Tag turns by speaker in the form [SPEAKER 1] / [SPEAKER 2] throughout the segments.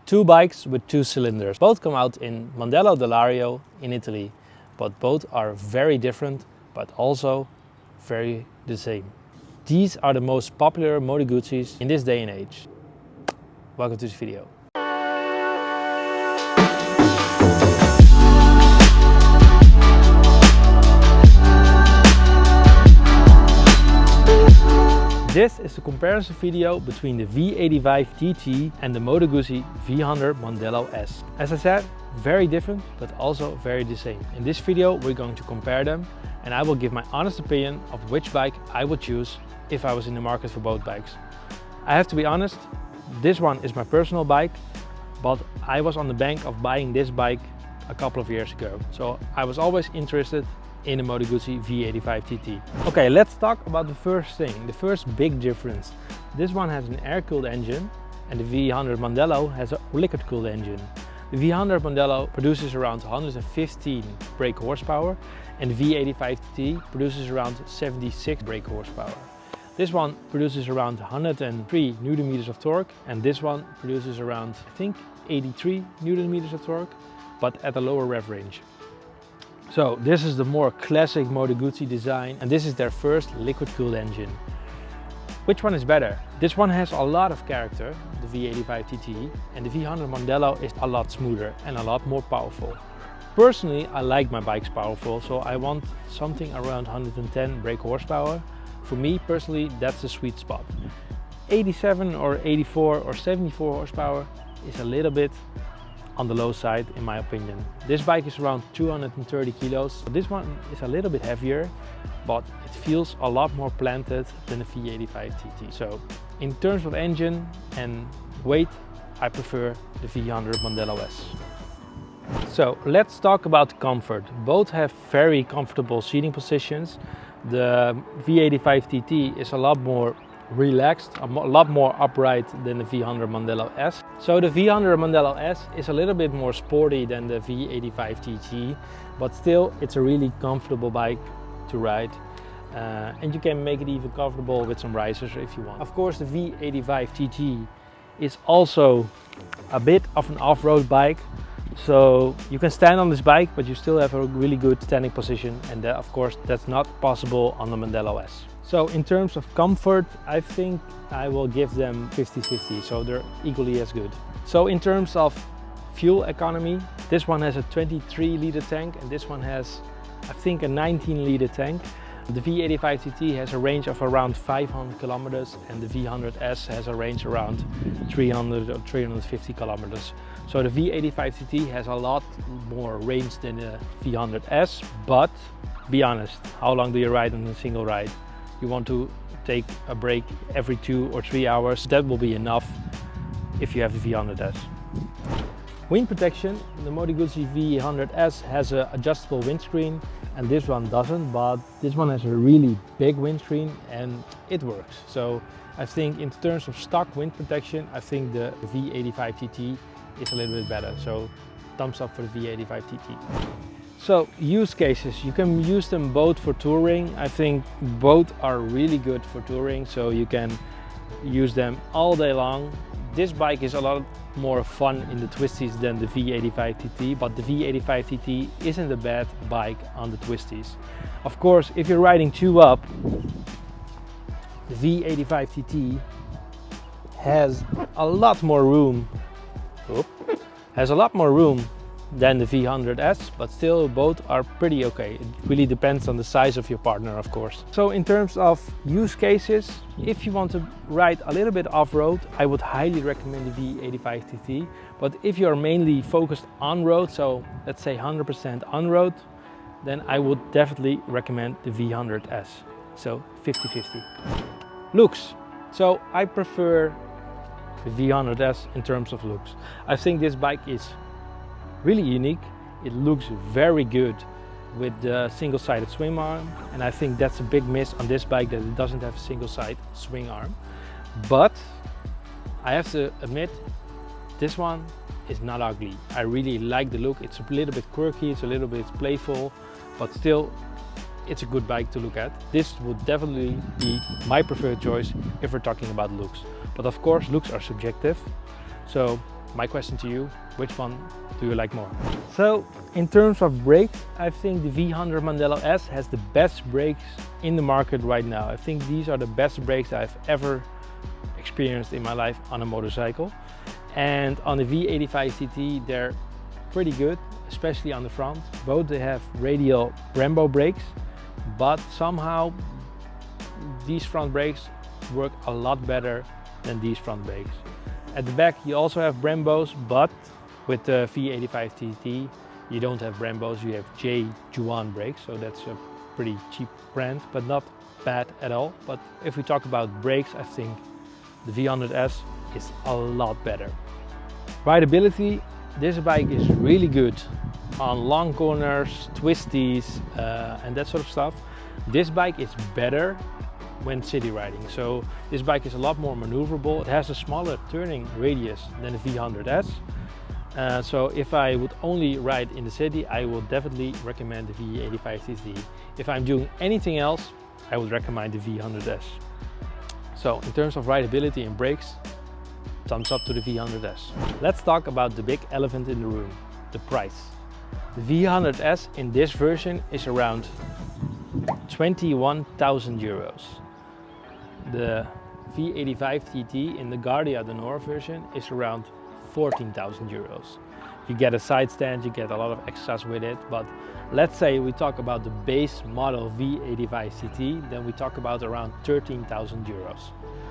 [SPEAKER 1] Two bikes with two cylinders. Both come out in Mandello Delario in Italy, but both are very different, but also very the same. These are the most popular Moto Guzzis in this day and age. Welcome to this video. This is a comparison video between the V85TT and the Moto Guzzi V100 Mandello S. As I said, very different, but also very the same. In this video, we're going to compare them and I will give my honest opinion of which bike I would choose if I was in the market for both bikes. I have to be honest, this one is my personal bike, but I was on the bank of buying this bike a couple of years ago. So I was always interested in the Moto Guzzi V85TT. Okay, let's talk about the first thing, the first big difference. This one has an air-cooled engine and the V100 Mandello has a liquid-cooled engine. The V100 Mandello produces around 115 brake horsepower and the V85TT produces around 76 brake horsepower. This one produces around 103 Nm of torque and this one produces around, I think, 83 Nm of torque, but at a lower rev range. So this is the more classic Moto Guzzi design and this is their first liquid-cooled engine. Which one is better? This one has a lot of character, the V85TT, and the V100 Mandello is a lot smoother and a lot more powerful. Personally, I like my bikes powerful, so I want something around 110 brake horsepower. For me personally, that's the sweet spot. 87 or 84 or 74 horsepower is a little bit on the low side in my opinion. This bike is around 230 kilos. This one is a little bit heavier, but it feels a lot more planted than the V85TT. So in terms of engine and weight, I prefer the V100 Mandello S. So let's talk about comfort. Both have very comfortable seating positions. The V85TT is a lot more relaxed, a lot more upright than the V100 Mandello S. So the V100 Mandello S is a little bit more sporty than the V85TT, but still it's a really comfortable bike to ride. And you can make it even comfortable with some risers if you want. Of course, the V85TT is also a bit of an off-road bike. So you can stand on this bike, but you still have a really good standing position. And that, of course, that's not possible on the Mandello S. So in terms of comfort, I think I will give them 50-50, so they're equally as good. So in terms of fuel economy, this one has a 23-liter tank and this one has, I think, a 19-liter tank. The V85TT has a range of around 500 kilometers and the V100S has a range around 300 or 350 kilometers. So the V85TT has a lot more range than the V100S, but be honest, how long do you ride on a single ride? You want to take a break every 2 or 3 hours, that will be enough if you have the V100S. Wind protection, the Moto Guzzi V100S has an adjustable windscreen and this one doesn't, but this one has a really big windscreen and it works. So I think in terms of stock wind protection, I think the V85TT is a little bit better. So thumbs up for the V85TT. So use cases, you can use them both for touring. I think both are really good for touring, so you can use them all day long. This bike is a lot more fun in the twisties than the V85TT, but the V85TT isn't a bad bike on the twisties. Of course, if you're riding 2 up, the V85TT has a lot more room. Than the V100S, but still both are pretty okay. It really depends on the size of your partner, of course. So in terms of use cases, if you want to ride a little bit off-road, I would highly recommend the V85TT. But if you're mainly focused on road, so let's say 100% on road, then I would definitely recommend the V100S. So 50-50. Looks. So I prefer the V100S in terms of looks. I think this bike is really unique. It looks very good with the single-sided swing arm, and I think that's a big miss on this bike, that it doesn't have a single-side swing arm. But I have to admit, this one is not ugly. I really like the look. It's a little bit quirky, it's a little bit playful, but still it's a good bike to look at. This would definitely be my preferred choice if we're talking about looks. But of course, looks are subjective. So my question to you, which one do you like more? So in terms of brakes, I think the V100 Mandello S has the best brakes in the market right now. I think these are the best brakes I've ever experienced in my life on a motorcycle. And on the V85TT, they're pretty good, especially on the front. Both they have radial Brembo brakes, but somehow these front brakes work a lot better than these front brakes. At the back you also have Brembos, but with the V85TT you don't have Brembos, you have J1 brakes, so that's a pretty cheap brand, but not bad at all. But if we talk about brakes, I think the V100S is a lot better. Rideability, this bike is really good on long corners, twisties, and that sort of stuff. This bike is better when city riding. So this bike is a lot more maneuverable. It has a smaller turning radius than the V100S. So if I would only ride in the city, I will definitely recommend the V85TT. If I'm doing anything else, I would recommend the V100S. So in terms of rideability and brakes, thumbs up to the V100S. Let's talk about the big elephant in the room, the price. The V100S in this version is around 21,000 euros. The V85TT in the Guardia de Nord version is around 14,000 euros. You get a side stand, you get a lot of extras with it, but let's say we talk about the base model V85TT, then we talk about around 13,000 euros.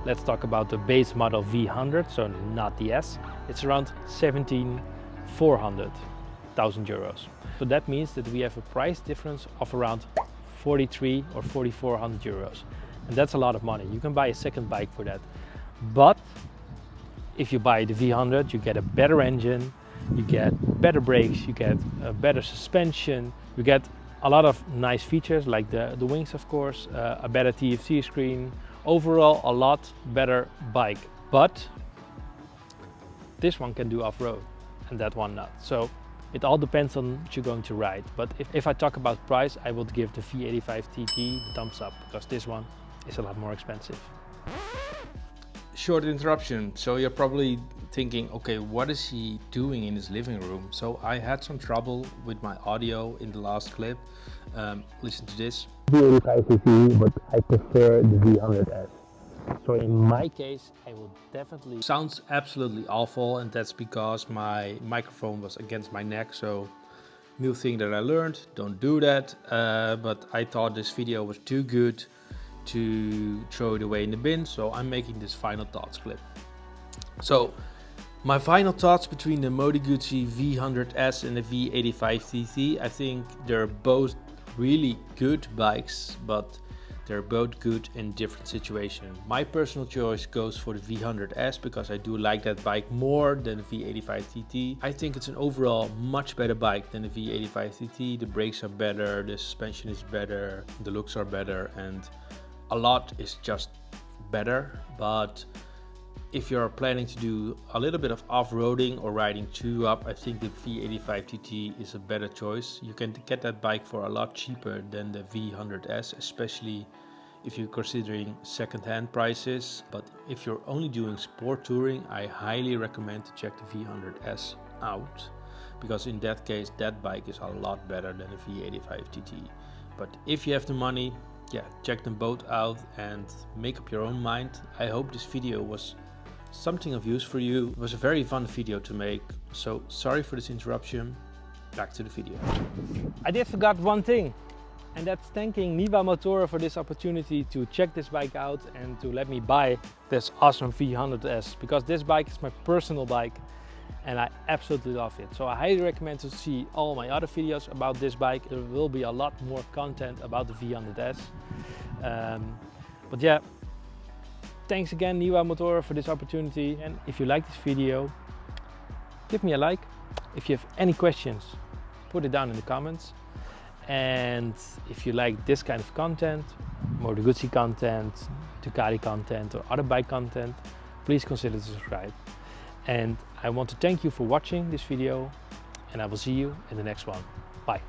[SPEAKER 1] Let's talk about the base model V100, so not the S, it's around 17,400,000 euros. So that means that we have a price difference of around 43 or 4,400 euros. And that's a lot of money. You can buy a second bike for that. But if you buy the V100, you get a better engine, you get better brakes, you get a better suspension, you get a lot of nice features like the wings, of course, a better TFT screen. Overall, a lot better bike. But this one can do off-road and that one not. So it all depends on what you're going to ride. But if I talk about price, I would give the V85TT the thumbs up, because this one is a lot more expensive. Short interruption. So you're probably thinking, okay, what is he doing in his living room? So I had some trouble with my audio in the last clip. Listen to this. V85TT, but I prefer the V100S. So in my case, I will definitely... Sounds absolutely awful, and that's because my microphone was against my neck. So new thing that I learned, don't do that. But I thought this video was too good to throw it away in the bin, so I'm making this final thoughts clip. So my final thoughts between the Moto Guzzi V100S and the V85TT, I think they're both really good bikes, but they're both good in different situations. My personal choice goes for the V100S because I do like that bike more than the V85TT. I think it's an overall much better bike than the V85TT. The brakes are better, the suspension is better, the looks are better, and a lot is just better. But if you're planning to do a little bit of off-roading or riding two up, I think the V85TT is a better choice. You can get that bike for a lot cheaper than the V100S, especially if you're considering second-hand prices. But if you're only doing sport touring, I highly recommend to check the V100S out, because in that case that bike is a lot better than the V85TT. But if you have the money, yeah, check them both out and make up your own mind. I hope this video was something of use for you. It was a very fun video to make, so sorry for this interruption. Back to the video. I did forget one thing, and that's thanking Niva Motoren for this opportunity to check this bike out and to let me buy this awesome V100S, because this bike is my personal bike and I absolutely love it. So I highly recommend to see all my other videos about this bike. There will be a lot more content about the V100S. But yeah, thanks again Niva Motoren for this opportunity. And if you like this video, give me a like. If you have any questions, put it down in the comments. And if you like this kind of content, Moto Guzzi content, Ducati content, or other bike content, please consider to subscribe. And I want to thank you for watching this video, and I will see you in the next one. Bye.